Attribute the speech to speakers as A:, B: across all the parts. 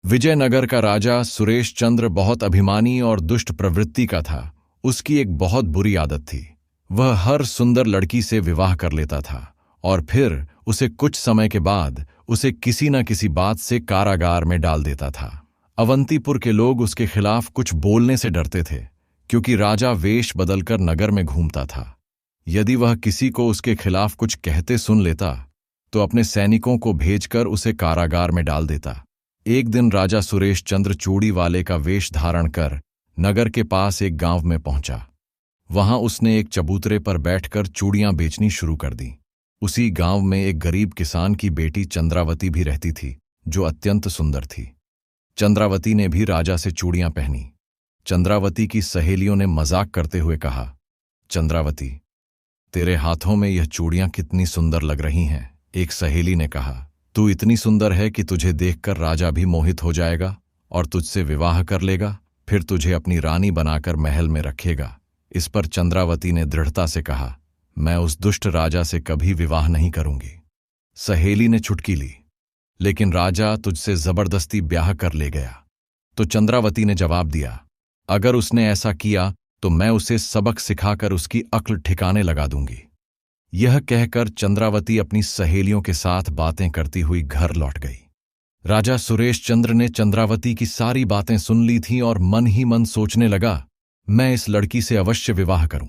A: विजयनगर का राजा सुरेश चंद्र बहुत अभिमानी और दुष्ट प्रवृत्ति का था। उसकी एक बहुत बुरी आदत थी। वह हर सुंदर लड़की से विवाह कर लेता था और फिर उसे कुछ समय के बाद उसे किसी न किसी बात से कारागार में डाल देता था। अवंतीपुर के लोग उसके खिलाफ कुछ बोलने से डरते थे, क्योंकि राजा वेश बदलकर नगर में घूमता था। यदि वह किसी को उसके खिलाफ कुछ कहते सुन लेता तो अपने सैनिकों को भेजकर उसे कारागार में डाल देता। एक दिन राजा सुरेश चंद्र चूड़ी वाले का वेश धारण कर नगर के पास एक गांव में पहुंचा। वहां उसने एक चबूतरे पर बैठकर चूड़ियां बेचनी शुरू कर दी। उसी गांव में एक गरीब किसान की बेटी चंद्रावती भी रहती थी, जो अत्यंत सुंदर थी। चंद्रावती ने भी राजा से चूड़ियां पहनी। चंद्रावती की सहेलियों ने मजाक करते हुए कहा, चंद्रावती, तेरे हाथों में यह चूड़ियां कितनी सुंदर लग रही हैं। एक सहेली ने कहा, तू इतनी सुंदर है कि तुझे देखकर राजा भी मोहित हो जाएगा और तुझसे विवाह कर लेगा, फिर तुझे अपनी रानी बनाकर महल में रखेगा। इस पर चंद्रावती ने दृढ़ता से कहा, मैं उस दुष्ट राजा से कभी विवाह नहीं करूंगी। सहेली ने चुटकी ली, लेकिन राजा तुझसे जबरदस्ती ब्याह कर ले गया। तो चंद्रावती ने जवाब दिया, अगर उसने ऐसा किया तो मैं उसे सबक सिखाकर उसकी अक्ल ठिकाने लगा दूंगी। यह कहकर चंद्रावती अपनी सहेलियों के साथ बातें करती हुई घर लौट गई। राजा सुरेश चंद्र ने चंद्रावती की सारी बातें सुन ली थीं और मन ही मन सोचने लगा, मैं इस लड़की से अवश्य विवाह करूं,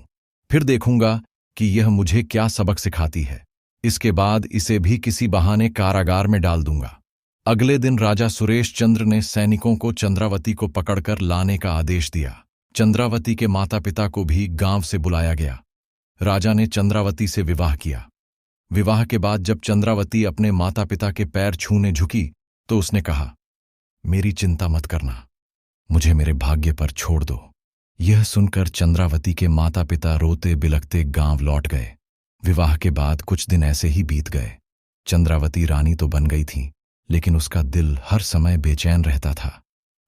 A: फिर देखूंगा कि यह मुझे क्या सबक सिखाती है। इसके बाद इसे भी किसी बहाने कारागार में डाल दूंगा। अगले दिन राजा सुरेश चंद्र ने सैनिकों को चंद्रावती को पकड़कर लाने का आदेश दिया। चंद्रावती के माता पिता को भी गांव से बुलाया गया। राजा ने चंद्रावती से विवाह किया। विवाह के बाद जब चंद्रावती अपने माता पिता के पैर छूने झुकी तो उसने कहा, मेरी चिंता मत करना, मुझे मेरे भाग्य पर छोड़ दो। यह सुनकर चंद्रावती के माता पिता रोते बिलखते गांव लौट गए। विवाह के बाद कुछ दिन ऐसे ही बीत गए। चंद्रावती रानी तो बन गई थी, लेकिन उसका दिल हर समय बेचैन रहता था।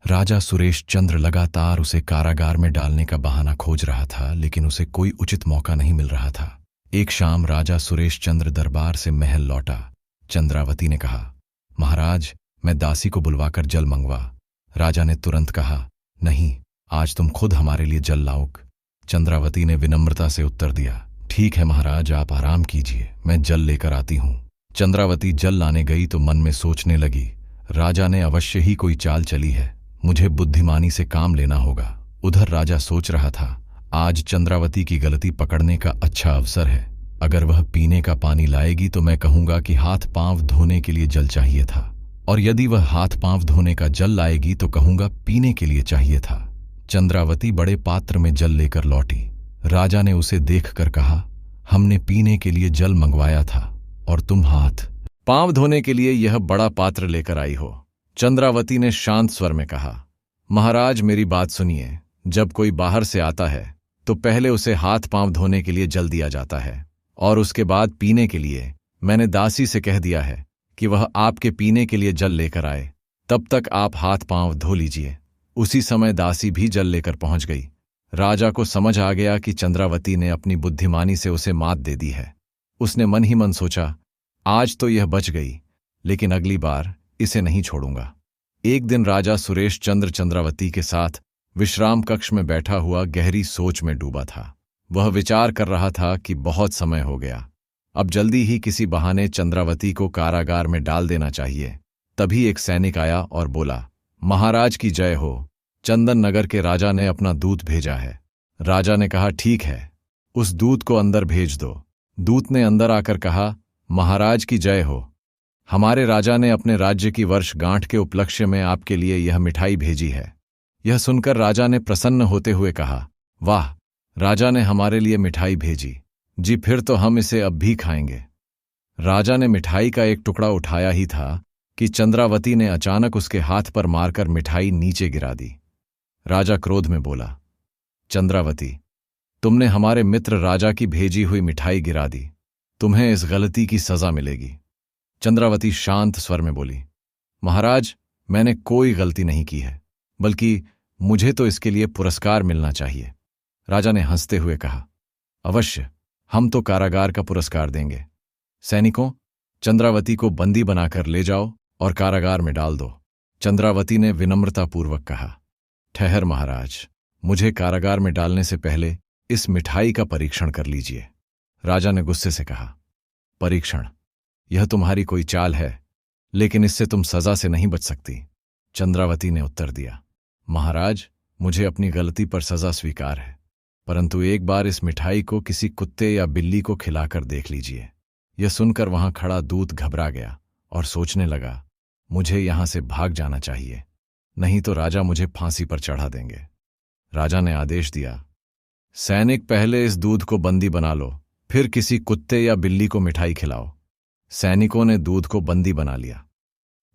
A: राजा सुरेश चंद्र लगातार उसे कारागार में डालने का बहाना खोज रहा था, लेकिन उसे कोई उचित मौका नहीं मिल रहा था। एक शाम राजा सुरेश चंद्र दरबार से महल लौटा। चंद्रावती ने कहा, महाराज, मैं दासी को बुलवाकर जल मंगवा। राजा ने तुरंत कहा, नहीं, आज तुम खुद हमारे लिए जल लाओगे। चंद्रावती ने विनम्रता से उत्तर दिया, ठीक है महाराज, आप आराम कीजिए, मैं जल लेकर आती हूं। चंद्रावती जल लाने गई तो मन में सोचने लगी, राजा ने अवश्य ही कोई चाल चली है, मुझे बुद्धिमानी से काम लेना होगा। उधर राजा सोच रहा था, आज चंद्रावती की गलती पकड़ने का अच्छा अवसर है। अगर वह पीने का पानी लाएगी तो मैं कहूंगा कि हाथ पांव धोने के लिए जल चाहिए था, और यदि वह हाथ पांव धोने का जल लाएगी तो कहूंगा पीने के लिए चाहिए था। चंद्रावती बड़े पात्र में जल लेकर लौटी। राजा ने उसे देखकर कहा, हमने पीने के लिए जल मंगवाया था और तुम हाथ पांव धोने के लिए यह बड़ा पात्र लेकर आई हो। चंद्रावती ने शांत स्वर में कहा, महाराज, मेरी बात सुनिए, जब कोई बाहर से आता है तो पहले उसे हाथ पांव धोने के लिए जल दिया जाता है और उसके बाद पीने के लिए। मैंने दासी से कह दिया है कि वह आपके पीने के लिए जल लेकर आए, तब तक आप हाथ पांव धो लीजिए। उसी समय दासी भी जल लेकर पहुंच गई। राजा को समझ आ गया कि चंद्रावती ने अपनी बुद्धिमानी से उसे मात दे दी है। उसने मन ही मन सोचा, आज तो यह बच गई, लेकिन अगली बार इसे नहीं छोड़ूंगा। एक दिन राजा सुरेश चंद्र चंद्रावती के साथ विश्राम कक्ष में बैठा हुआ गहरी सोच में डूबा था। वह विचार कर रहा था कि बहुत समय हो गया, अब जल्दी ही किसी बहाने चंद्रावती को कारागार में डाल देना चाहिए। तभी एक सैनिक आया और बोला, महाराज की जय हो, चंदन नगर के राजा ने अपना दूत भेजा है। राजा ने कहा, ठीक है, उस दूत को अंदर भेज दो। दूत ने अंदर आकर कहा, महाराज की जय हो, हमारे राजा ने अपने राज्य की वर्षगांठ के उपलक्ष्य में आपके लिए यह मिठाई भेजी है। यह सुनकर राजा ने प्रसन्न होते हुए कहा, वाह, राजा ने हमारे लिए मिठाई भेजी जी, फिर तो हम इसे अब भी खाएंगे। राजा ने मिठाई का एक टुकड़ा उठाया ही था कि चंद्रावती ने अचानक उसके हाथ पर मारकर मिठाई नीचे गिरा दी। राजा क्रोध में बोला, चंद्रावती, तुमने हमारे मित्र राजा की भेजी हुई मिठाई गिरा दी, तुम्हें इस गलती की सजा मिलेगी। चंद्रावती शांत स्वर में बोली, महाराज, मैंने कोई गलती नहीं की है, बल्कि मुझे तो इसके लिए पुरस्कार मिलना चाहिए। राजा ने हंसते हुए कहा, अवश्य, हम तो कारागार का पुरस्कार देंगे। सैनिकों, चंद्रावती को बंदी बनाकर ले जाओ और कारागार में डाल दो। चंद्रावती ने विनम्रतापूर्वक कहा। ठहर महाराज, मुझे कारागार में डालने से पहले इस मिठाई का परीक्षण कर लीजिए। राजा ने गुस्से से कहा। परीक्षण? यह तुम्हारी कोई चाल है, लेकिन इससे तुम सजा से नहीं बच सकती। चंद्रावती ने उत्तर दिया। महाराज, मुझे अपनी गलती पर सजा स्वीकार है, परंतु एक बार इस मिठाई को किसी कुत्ते या बिल्ली को खिलाकर देख लीजिए। यह सुनकर वहां खड़ा दूत घबरा गया और सोचने लगा, मुझे यहां से भाग जाना चाहिए, नहीं तो राजा मुझे फांसी पर चढ़ा देंगे। राजा ने आदेश दिया, सैनिक पहले इस दूध को बंदी बना लो, फिर किसी कुत्ते या बिल्ली को मिठाई खिलाओ। सैनिकों ने दूध को बंदी बना लिया।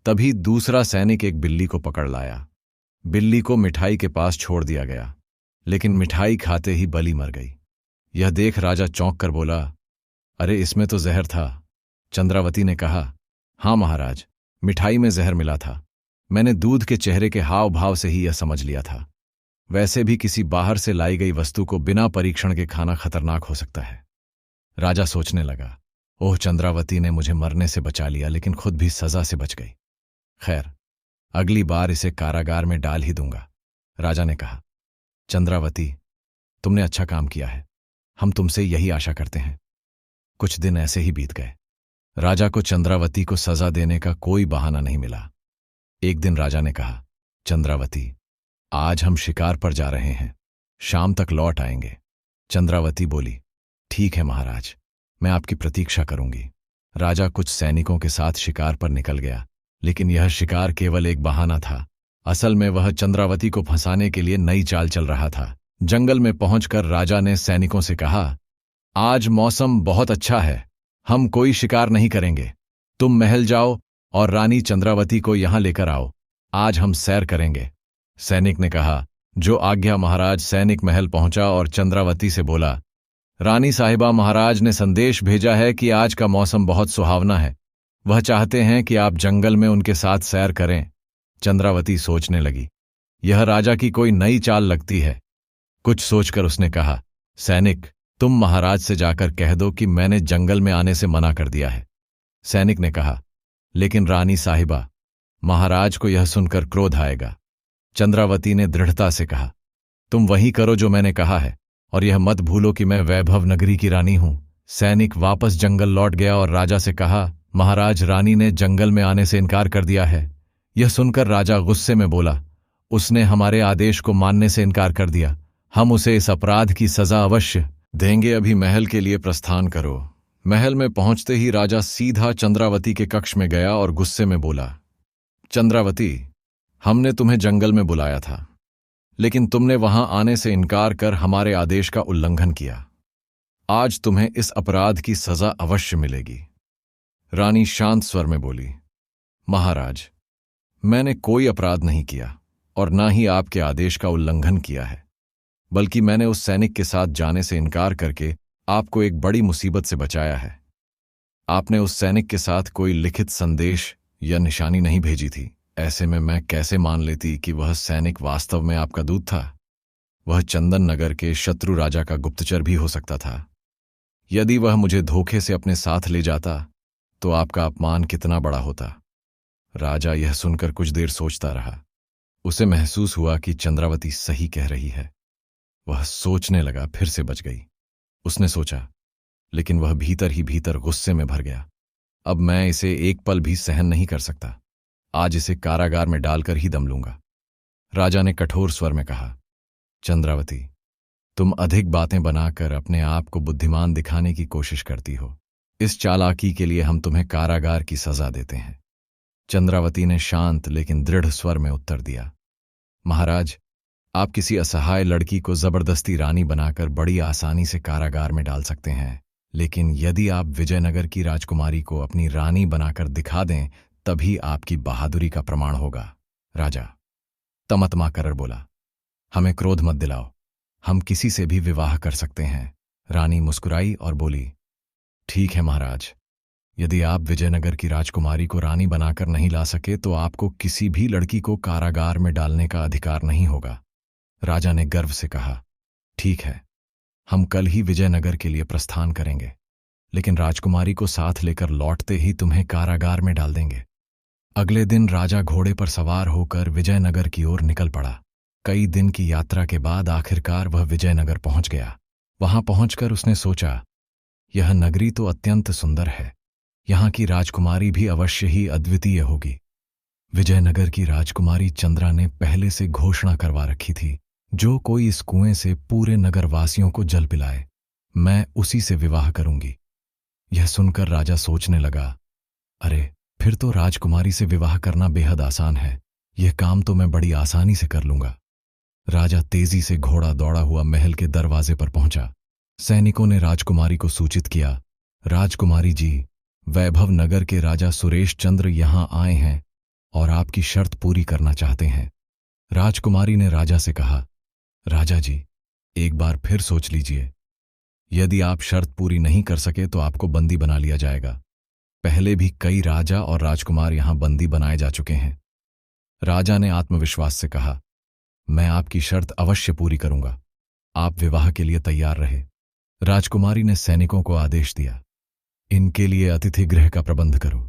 A: तभी दूसरा सैनिक एक बिल्ली को पकड़ लाया। बिल्ली को मिठाई के पास छोड़ दिया गया, लेकिन मिठाई खाते ही बली मर गई। यह देख राजा चौंक कर बोला, अरे इसमें तो जहर था। चंद्रावती ने कहा, हाँ महाराज, मिठाई में जहर मिला था। मैंने दूध के चेहरे के हाव भाव से ही यह समझ लिया था। वैसे भी किसी बाहर से लाई गई वस्तु को बिना परीक्षण के खाना खतरनाक हो सकता है। राजा सोचने लगा, ओह, चंद्रावती ने मुझे मरने से बचा लिया, लेकिन खुद भी सजा से बच गई। खैर, अगली बार इसे कारागार में डाल ही दूंगा। राजा ने कहा, चंद्रावती, तुमने अच्छा काम किया है, हम तुमसे यही आशा करते हैं। कुछ दिन ऐसे ही बीत गए। राजा को चंद्रावती को सजा देने का कोई बहाना नहीं मिला। एक दिन राजा ने कहा, चंद्रावती, आज हम शिकार पर जा रहे हैं, शाम तक लौट आएंगे। चंद्रावती बोली, ठीक है महाराज, मैं आपकी प्रतीक्षा करूंगी। राजा कुछ सैनिकों के साथ शिकार पर निकल गया, लेकिन यह शिकार केवल एक बहाना था। असल में वह चंद्रावती को फंसाने के लिए नई चाल चल रहा था। जंगल में पहुंचकर राजा ने सैनिकों से कहा, आज मौसम बहुत अच्छा है, हम कोई शिकार नहीं करेंगे। तुम महल जाओ और रानी चंद्रावती को यहां लेकर आओ, आज हम सैर करेंगे। सैनिक ने कहा, जो आज्ञा महाराज। सैनिक महल पहुंचा और चंद्रावती से बोला, रानी साहिबा, महाराज ने संदेश भेजा है कि आज का मौसम बहुत सुहावना है। वह चाहते हैं कि आप जंगल में उनके साथ सैर करें। चंद्रावती सोचने लगी, यह राजा की कोई नई चाल लगती है। कुछ सोचकर उसने कहा, सैनिक, तुम महाराज से जाकर कह दो कि मैंने जंगल में आने से मना कर दिया है। सैनिक ने कहा, लेकिन रानी साहिबा, महाराज को यह सुनकर क्रोध आएगा। चंद्रावती ने दृढ़ता से कहा, तुम वही करो जो मैंने कहा है, और यह मत भूलो कि मैं वैभव नगरी की रानी हूं। सैनिक वापस जंगल लौट गया और राजा से कहा, महाराज, रानी ने जंगल में आने से इनकार कर दिया है। यह सुनकर राजा गुस्से में बोला, उसने हमारे आदेश को मानने से इनकार कर दिया, हम उसे इस अपराध की सजा अवश्य देंगे। अभी महल के लिए प्रस्थान करो। महल में पहुंचते ही राजा सीधा चंद्रावती के कक्ष में गया और गुस्से में बोला, चंद्रावती, हमने तुम्हें जंगल में बुलाया था, लेकिन तुमने वहां आने से इनकार कर हमारे आदेश का उल्लंघन किया। आज तुम्हें इस अपराध की सजा अवश्य मिलेगी। रानी शांत स्वर में बोली, महाराज, मैंने कोई अपराध नहीं किया और ना ही आपके आदेश का उल्लंघन किया है, बल्कि मैंने उस सैनिक के साथ जाने से इनकार करके आपको एक बड़ी मुसीबत से बचाया है। आपने उस सैनिक के साथ कोई लिखित संदेश या निशानी नहीं भेजी थी। ऐसे में मैं कैसे मान लेती कि वह सैनिक वास्तव में आपका दूत था? वह चंदन नगर के शत्रु राजा का गुप्तचर भी हो सकता था। यदि वह मुझे धोखे से अपने साथ ले जाता तो आपका अपमान कितना बड़ा होता। राजा यह सुनकर कुछ देर सोचता रहा। उसे महसूस हुआ कि चंद्रावती सही कह रही है। वह सोचने लगा, फिर से बच गई। उसने सोचा, लेकिन वह भीतर ही भीतर गुस्से में भर गया। अब मैं इसे एक पल भी सहन नहीं कर सकता। आज इसे कारागार में डालकर ही दम लूंगा। राजा ने कठोर स्वर में कहा, चंद्रावती, तुम अधिक बातें बनाकर अपने आप को बुद्धिमान दिखाने की कोशिश करती हो। इस चालाकी के लिए हम तुम्हें कारागार की सजा देते हैं। चंद्रावती ने शांत लेकिन दृढ़ स्वर में उत्तर दिया, महाराज, आप किसी असहाय लड़की को जबरदस्ती रानी बनाकर बड़ी आसानी से कारागार में डाल सकते हैं, लेकिन यदि आप विजयनगर की राजकुमारी को अपनी रानी बनाकर दिखा दें तभी आपकी बहादुरी का प्रमाण होगा। राजा तमतमा कर बोला, हमें क्रोध मत दिलाओ, हम किसी से भी विवाह कर सकते हैं। रानी मुस्कुराई और बोली, ठीक है महाराज, यदि आप विजयनगर की राजकुमारी को रानी बनाकर नहीं ला सके तो आपको किसी भी लड़की को कारागार में डालने का अधिकार नहीं होगा। राजा ने गर्व से कहा, ठीक है, हम कल ही विजयनगर के लिए प्रस्थान करेंगे, लेकिन राजकुमारी को साथ लेकर लौटते ही तुम्हें कारागार में डाल देंगे। अगले दिन राजा घोड़े पर सवार होकर विजयनगर की ओर निकल पड़ा। कई दिन की यात्रा के बाद आखिरकार वह विजयनगर पहुंच गया। वहां पहुंचकर उसने सोचा, यह नगरी तो अत्यंत सुंदर है, यहां की राजकुमारी भी अवश्य ही अद्वितीय होगी। विजयनगर की राजकुमारी चंद्रा ने पहले से घोषणा करवा रखी थी, जो कोई इस कुएं से पूरे नगरवासियों को जल पिलाए, मैं उसी से विवाह करूंगी। यह सुनकर राजा सोचने लगा, अरे फिर तो राजकुमारी से विवाह करना बेहद आसान है, यह काम तो मैं बड़ी आसानी से कर लूंगा। राजा तेजी से घोड़ा दौड़ा हुआ महल के दरवाजे पर पहुंचा। सैनिकों ने राजकुमारी को सूचित किया, राजकुमारी जी, वैभव नगर के राजा सुरेश चंद्र यहां आए हैं और आपकी शर्त पूरी करना चाहते हैं। राजकुमारी ने राजा से कहा, राजा जी, एक बार फिर सोच लीजिए, यदि आप शर्त पूरी नहीं कर सके तो आपको बंदी बना लिया जाएगा। पहले भी कई राजा और राजकुमार यहां बंदी बनाए जा चुके हैं। राजा ने आत्मविश्वास से कहा, मैं आपकी शर्त अवश्य पूरी करूंगा, आप विवाह के लिए तैयार रहे। राजकुमारी ने सैनिकों को आदेश दिया, इनके लिए अतिथि गृह का प्रबंध करो,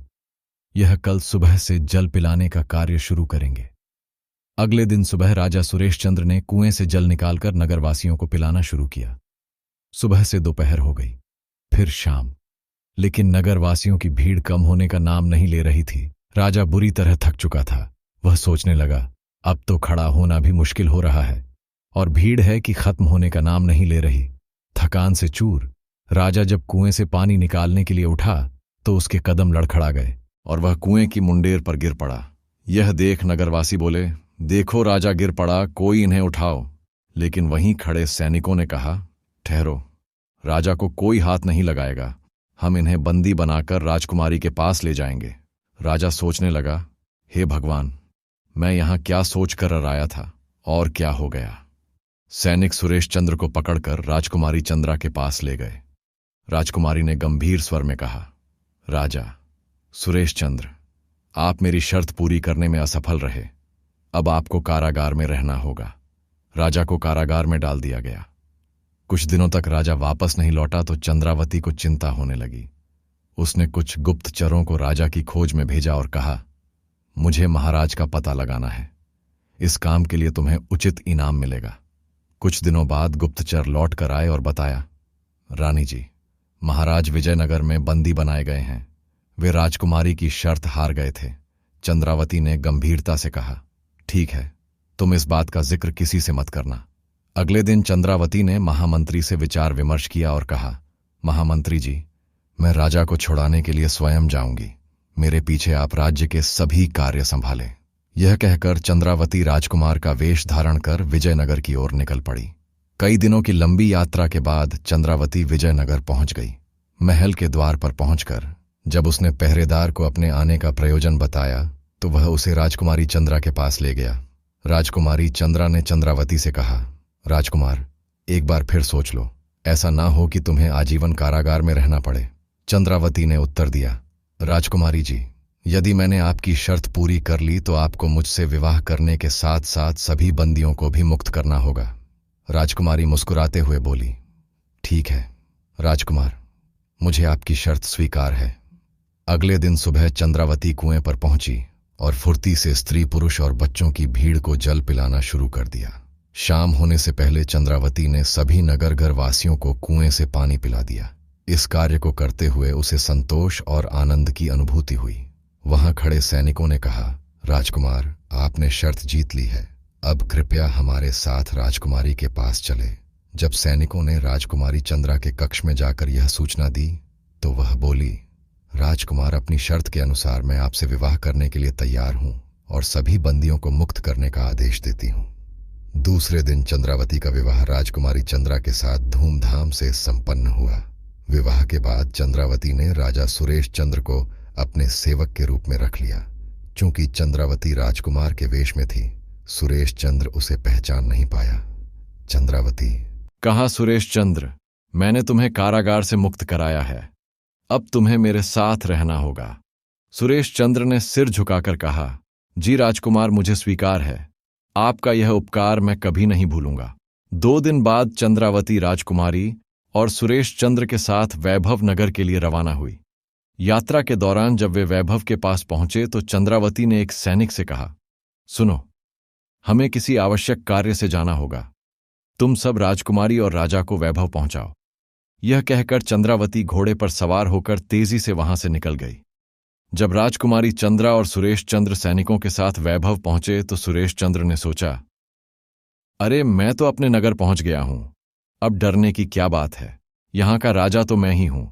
A: यह कल सुबह से जल पिलाने का कार्य शुरू करेंगे। अगले दिन सुबह राजा सुरेश चंद्र ने कुएं से जल निकालकर नगरवासियों को पिलाना शुरू किया। सुबह से दोपहर हो गई, फिर शाम, लेकिन नगरवासियों की भीड़ कम होने का नाम नहीं ले रही थी। राजा बुरी तरह थक चुका था। वह सोचने लगा, अब तो खड़ा होना भी मुश्किल हो रहा है और भीड़ है कि खत्म होने का नाम नहीं ले रही। थकान से चूर राजा जब कुएं से पानी निकालने के लिए उठा तो उसके कदम लड़खड़ा गए और वह कुएं की मुंडेर पर गिर पड़ा। यह देख नगरवासी बोले, देखो राजा गिर पड़ा, कोई इन्हें उठाओ। लेकिन वहीं खड़े सैनिकों ने कहा, ठहरो, राजा को कोई हाथ नहीं लगाएगा, हम इन्हें बंदी बनाकर राजकुमारी के पास ले जाएंगे। राजा सोचने लगा, हे भगवान, मैं यहां क्या सोचकर आया था और क्या हो गया। सैनिक सुरेश चंद्र को पकड़कर राजकुमारी चंद्रा के पास ले गए। राजकुमारी ने गंभीर स्वर में कहा, राजा सुरेश चंद्र, आप मेरी शर्त पूरी करने में असफल रहे, अब आपको कारागार में रहना होगा। राजा को कारागार में डाल दिया गया। कुछ दिनों तक राजा वापस नहीं लौटा तो चंद्रावती को चिंता होने लगी। उसने कुछ गुप्तचरों को राजा की खोज में भेजा और कहा, मुझे महाराज का पता लगाना है, इस काम के लिए तुम्हें उचित इनाम मिलेगा। कुछ दिनों बाद गुप्तचर लौट कर आए और बताया, रानी जी, महाराज विजयनगर में बंदी बनाए गए हैं, वे राजकुमारी की शर्त हार गए थे। चंद्रावती ने गंभीरता से कहा, ठीक है, तुम इस बात का जिक्र किसी से मत करना। अगले दिन चंद्रावती ने महामंत्री से विचार विमर्श किया और कहा, महामंत्री जी, मैं राजा को छुड़ाने के लिए स्वयं जाऊंगी, मेरे पीछे आप राज्य के सभी कार्य संभालें। यह कहकर चंद्रावती राजकुमार का वेश धारण कर विजयनगर की ओर निकल पड़ी। कई दिनों की लंबी यात्रा के बाद चंद्रावती विजयनगर पहुंच गई। महल के द्वार पर पहुंचकर जब उसने पहरेदार को अपने आने का प्रयोजन बताया तो वह उसे राजकुमारी चंद्रा के पास ले गया। राजकुमारी चंद्रा ने चंद्रावती से कहा, राजकुमार, एक बार फिर सोच लो, ऐसा ना हो कि तुम्हें आजीवन कारागार में रहना पड़े। चंद्रावती ने उत्तर दिया, राजकुमारी जी, यदि मैंने आपकी शर्त पूरी कर ली तो आपको मुझसे विवाह करने के साथ साथ सभी बंदियों को भी मुक्त करना होगा। राजकुमारी मुस्कुराते हुए बोली, ठीक है राजकुमार, मुझे आपकी शर्त स्वीकार है। अगले दिन सुबह चंद्रावती कुएं पर पहुंची और फुर्ती से स्त्री पुरुष और बच्चों की भीड़ को जल पिलाना शुरू कर दिया। शाम होने से पहले चंद्रावती ने सभी नगर घर वासियों को कुएं से पानी पिला दिया। इस कार्य को करते हुए उसे संतोष और आनंद की अनुभूति हुई। वहां खड़े सैनिकों ने कहा, राजकुमार, आपने शर्त जीत ली है, अब कृपया हमारे साथ राजकुमारी के पास चले। जब सैनिकों ने राजकुमारी चंद्रा के कक्ष में जाकर यह सूचना दी तो वह बोली, राजकुमार, अपनी शर्त के अनुसार मैं आपसे विवाह करने के लिए तैयार हूं और सभी बंदियों को मुक्त करने का आदेश देती हूं। दूसरे दिन चंद्रावती का विवाह राजकुमारी चंद्रा के साथ धूमधाम से संपन्न हुआ। विवाह के बाद चंद्रावती ने राजा सुरेश चंद्र को अपने सेवक के रूप में रख लिया। चूंकि चंद्रावती राजकुमार के वेश में थी, सुरेश चंद्र उसे पहचान नहीं पाया। चंद्रावती, कहा सुरेश चंद्र, मैंने तुम्हें कारागार से मुक्त कराया है, अब तुम्हें मेरे साथ रहना होगा। सुरेश चंद्र ने सिर झुकाकर कहा, जी राजकुमार, मुझे स्वीकार है, आपका यह उपकार मैं कभी नहीं भूलूंगा। 2 दिन बाद चंद्रावती राजकुमारी और सुरेश चंद्र के साथ वैभव नगर के लिए रवाना हुई। यात्रा के दौरान जब वे वैभव के पास पहुंचे तो चंद्रावती ने एक सैनिक से कहा, सुनो, हमें किसी आवश्यक कार्य से जाना होगा। तुम सब राजकुमारी और राजा को वैभव पहुंचाओ। यह कहकर चंद्रावती घोड़े पर सवार होकर तेजी से वहां से निकल गई। जब राजकुमारी चंद्रा और सुरेश चंद्र सैनिकों के साथ वैभव पहुंचे तो सुरेश चंद्र ने सोचा, अरे मैं तो अपने नगर पहुंच गया हूं, अब डरने की क्या बात है। यहां का राजा तो मैं ही हूं,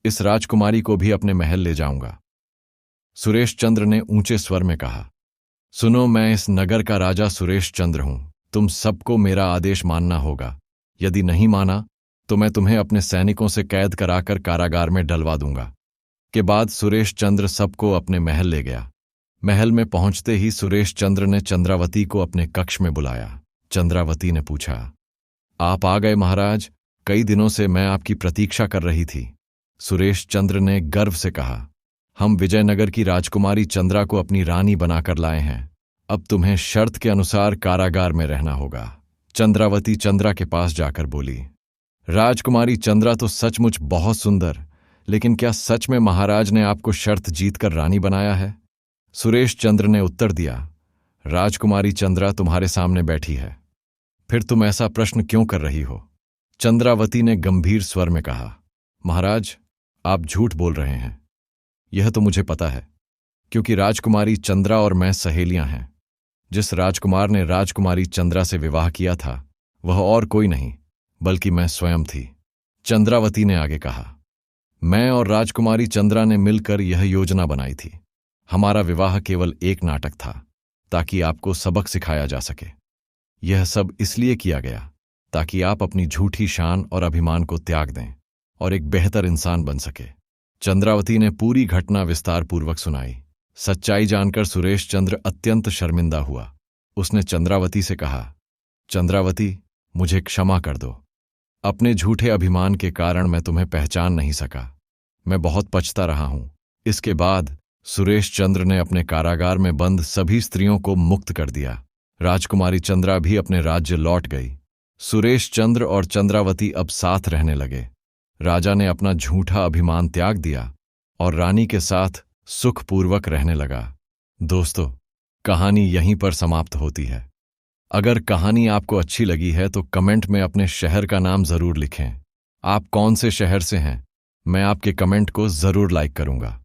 A: इस राजकुमारी को भी अपने महल ले जाऊंगा। सुरेश चंद्र ने ऊंचे स्वर में कहा, सुनो, मैं इस नगर का राजा सुरेश चंद्र हूं, तुम सबको मेरा आदेश मानना होगा। यदि नहीं माना तो मैं तुम्हें अपने सैनिकों से कैद कराकर कारागार में डलवा दूंगा। के बाद सुरेश चंद्र सबको अपने महल ले गया। महल में पहुंचते ही सुरेश चंद्र ने चंद्रावती को अपने कक्ष में बुलाया। चंद्रावती ने पूछा, आप आ गए महाराज, कई दिनों से मैं आपकी प्रतीक्षा कर रही थी। सुरेश चंद्र ने गर्व से कहा, हम विजयनगर की राजकुमारी चंद्रा को अपनी रानी बनाकर लाए हैं। अब तुम्हें शर्त के अनुसार कारागार में रहना होगा। चंद्रावती चंद्रा के पास जाकर बोली, राजकुमारी चंद्रा तो सचमुच बहुत सुंदर, लेकिन क्या सच में महाराज ने आपको शर्त जीतकर रानी बनाया है? सुरेश चंद्र ने उत्तर दिया, राजकुमारी चंद्रा तुम्हारे सामने बैठी है, फिर तुम ऐसा प्रश्न क्यों कर रही हो? चंद्रावती ने गंभीर स्वर में कहा, महाराज, आप झूठ बोल रहे हैं। यह तो मुझे पता है, क्योंकि राजकुमारी चंद्रा और मैं सहेलियां हैं। जिस राजकुमार ने राजकुमारी चंद्रा से विवाह किया था वह और कोई नहीं बल्कि मैं स्वयं थी। चंद्रावती ने आगे कहा, मैं और राजकुमारी चंद्रा ने मिलकर यह योजना बनाई थी। हमारा विवाह केवल एक नाटक था ताकि आपको सबक सिखाया जा सके। यह सब इसलिए किया गया ताकि आप अपनी झूठी शान और अभिमान को त्याग दें और एक बेहतर इंसान बन सके। चंद्रावती ने पूरी घटना विस्तारपूर्वक सुनाई। सच्चाई जानकर सुरेश चंद्र अत्यंत शर्मिंदा हुआ। उसने चंद्रावती से कहा, चंद्रावती, मुझे क्षमा कर दो। अपने झूठे अभिमान के कारण मैं तुम्हें पहचान नहीं सका। मैं बहुत पछता रहा हूं। इसके बाद सुरेश चंद्र ने अपने कारागार में बंद सभी स्त्रियों को मुक्त कर दिया। राजकुमारी चंद्रा भी अपने राज्य लौट गई। सुरेश चंद्र और चंद्रावती अब साथ रहने लगे। राजा ने अपना झूठा अभिमान त्याग दिया और रानी के साथ सुखपूर्वक रहने लगा। दोस्तों, कहानी यहीं पर समाप्त होती है। अगर कहानी आपको अच्छी लगी है तो कमेंट में अपने शहर का नाम जरूर लिखें। आप कौन से शहर से हैं? मैं आपके कमेंट को जरूर लाइक करूंगा।